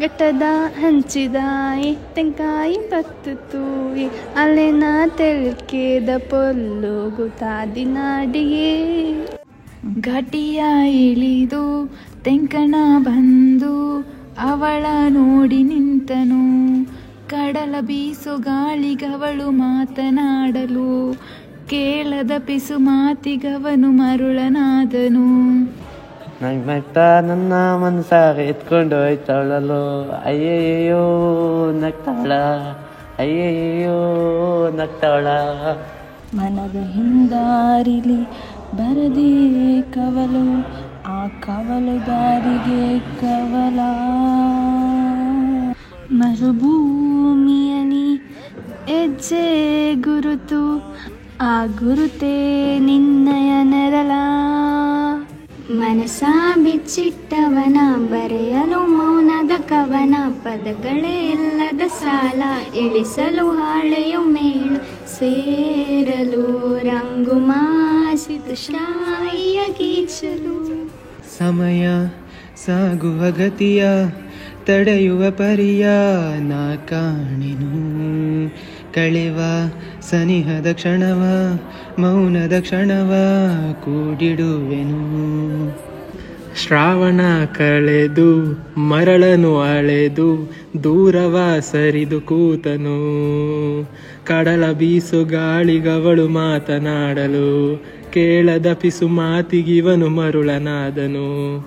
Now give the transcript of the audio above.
ಘಟ್ಟದ ಹಂಚಿದಾಯಿ ತೆಂಕಾಯಿ ಬತ್ತು ತೂಯಿ ಅಲೆನ ತೆಳ್ಕೇದ ಪೊಲ್ಲು ಗುತಾದಿನಾಡಿಯೇ ಘಟಿಯ ಇಳಿದು ತೆಂಕಣ ಬಂದು ಅವಳ ನೋಡಿ ನಿಂತನು. ಕಡಲ ಬೀಸು ಗಾಳಿಗವಳು ಮಾತನಾಡಲು ಕೇಳದ ಪಿಸು ಮಾತಿಗವನು ಮರುಳನಾದನು. ನಗ್ನಗ್ತಾ ನನ್ನ ಮನಸಾಗ ಎತ್ಕೊಂಡು ಹೋಯ್ತವಳಲು ಅಯ್ಯಯ್ಯೋ ನಗ್ತಾಳ ಅಯ್ಯಯ್ಯೋ ನಗ್ತಾಳ. ಮನದ ಹಿಂದಾರಿಲಿ ಬರದೇ ಕವಲು ಆ ಕವಲು ದಾರಿಗೆ ಕವಲ. ಮರುಭೂಮಿಯಲಿ ಹೆಜ್ಜೆ ಗುರುತು ಆ ಗುರುತೇ ನಿನ್ನಯ ನೆರಳ. ಮನಸ ಬಿಚ್ಚಿಟ್ಟವನ ಬರೆಯಲು ಮೌನದ ಕವನ ಪದಗಳೇ ಇಲ್ಲದ ಸಾಲ ಇಳಿಸಲು ಹಾಳೆಯು ಮೇಳು ಸೇರಲು ರಂಗು ಮಾಸಿತು ಶಾಯಿಯ ಗೀಚಲು. ಸಮಯ ಸಾಗುವ ಗತಿಯ ತಡೆಯುವ ಪರಿಯ ನಾ ಕಾಣೆನು. ಕಳೆವ ಸನಿಹದ ಕ್ಷಣವ ಮೌನದ ಕ್ಷಣವ ಕೂಡಿಡುವೆನು. ಶ್ರಾವಣ ಕಳೆದು ಮರಳನು ಅಳೆದು ದೂರವ ಸರಿದು ಕೂತನು. ಕಡಲ ಬೀಸು ಗಾಳಿಗವಳು ಮಾತನಾಡಲು ಕೇಳದ ಪಿಸು ಮಾತಿಗಿವನು ಮರುಳನಾದನು.